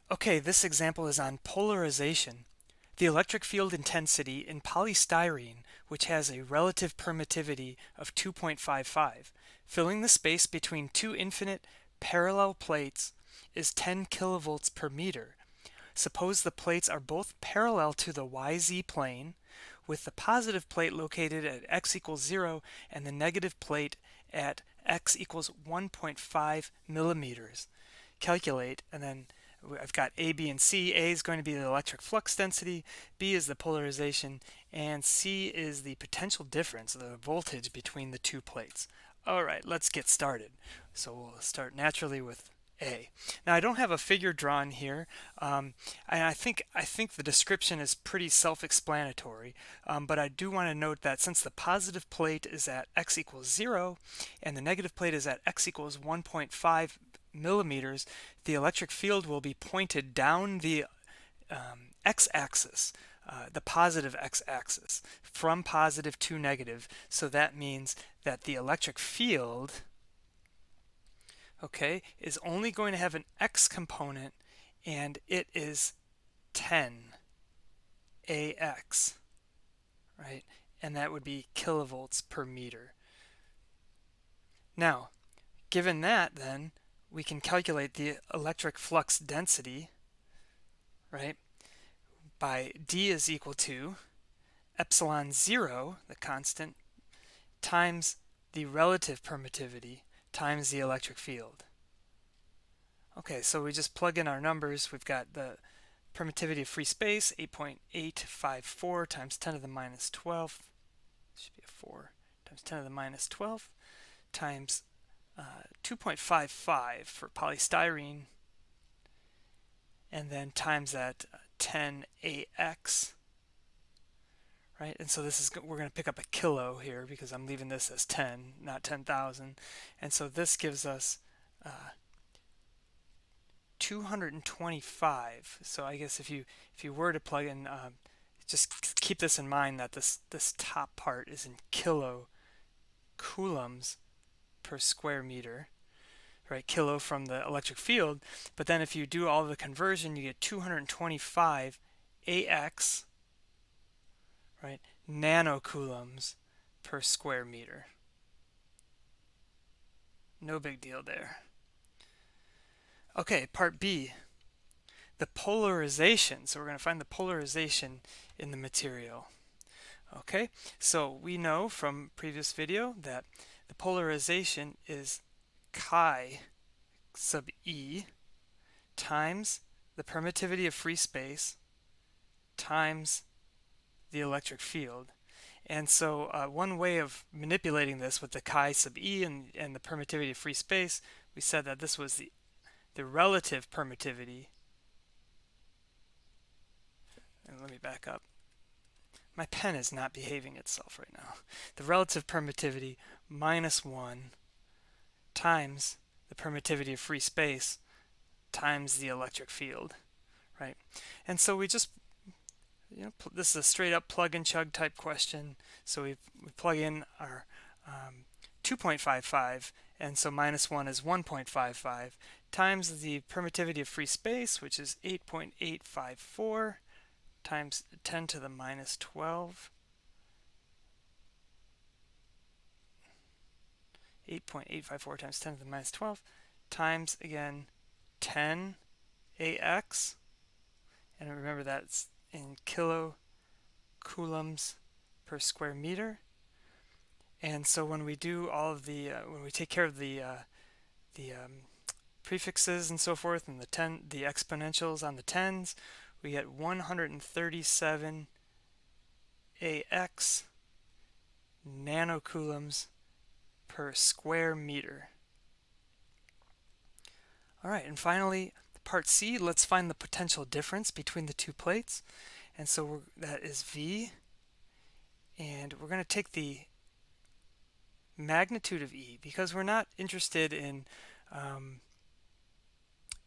Okay, this example is on polarization. The electric field intensity in polystyrene, which has a relative permittivity of 2.55, filling the space between two infinite parallel plates, is 10 kilovolts per meter. Suppose the plates are both parallel to the YZ plane, with the positive plate located at x equals 0 and the negative plate at x equals 1.5 millimeters. Calculate, and then I've got A, B, and C. A is going to be the electric flux density, B is the polarization, and C is the potential difference, the voltage between the two plates. All right, let's get started. So we'll start naturally with A. Now I don't have a figure drawn here, and I think the description is pretty self-explanatory. But I do want to note that since the positive plate is at x equals 0 and the negative plate is at x equals 1.5 millimeters, the electric field will be pointed down the x-axis, the positive x-axis, from positive to negative. So that means that the electric field, okay, is only going to have an x component, and it is 10 AX, right? And that would be kilovolts per meter. Now, given that, then we can calculate the electric flux density, right, by D is equal to epsilon 0, the constant, times the relative permittivity times the electric field. Okay, so we just plug in our numbers. We've got the permittivity of free space, 8.854 times 10 to the minus 12, should be a 4, times 10 to the minus 12, times 2.55 for polystyrene, and then times that 10 AX, right? And so this is, we're going to pick up a kilo here because I'm leaving this as 10, not 10,000. And so this gives us 225. So I guess if you were to plug in, just keep this in mind that this top part is in kilo coulombs per square meter, right? Kilo from the electric field. But then if you do all the conversion, you get 225 AX, right? Nanocoulombs per square meter. No big deal there. Okay, part B, the polarization. So we're going to find the polarization in the material. Okay, so we know from previous video that the polarization is chi sub E times the permittivity of free space times the electric field. And so one way of manipulating this with the chi sub E and the permittivity of free space, we said that this was the relative permittivity. And let me back up. My pen is not behaving itself right now. The relative permittivity minus 1 times the permittivity of free space times the electric field, right? And so we just, this is a straight up plug and chug type question. So we plug in our 2.55, and so minus 1 is 1.55 times the permittivity of free space, which is 8.854 times 10 to the minus 12. 8.854 times 10 to the minus 12 times, again, 10 AX. And remember that's in kilo coulombs per square meter. And so when we do all of the, when we take care of the prefixes and so forth, and the exponentials on the tens, we get 137 AX nanocoulombs per square meter. All right, and finally, part C, let's find the potential difference between the two plates. And so that is V, and we're going to take the magnitude of E because we're not interested in,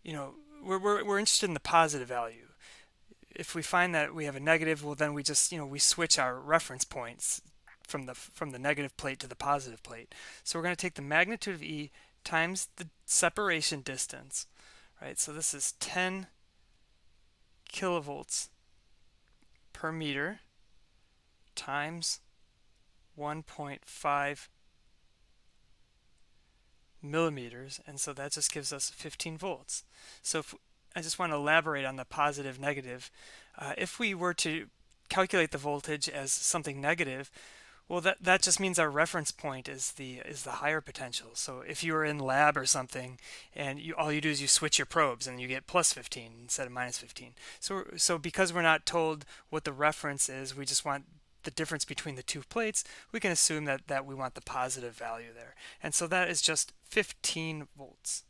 we're interested in the positive value. If we find that we have a negative, well, then we just, we switch our reference points from the negative plate to the positive plate. So we're going to take the magnitude of E times the separation distance, right? So this is 10 kilovolts per meter times 1.5 millimeters, and so that just gives us 15 volts. So if I just want to elaborate on the positive negative. If we were to calculate the voltage as something negative, well, that just means our reference point is the higher potential. So if you were in lab or something, and all you do is you switch your probes, and you get plus 15 instead of minus 15. So because we're not told what the reference is, we just want the difference between the two plates. We can assume that we want the positive value there, and so that is just 15 volts.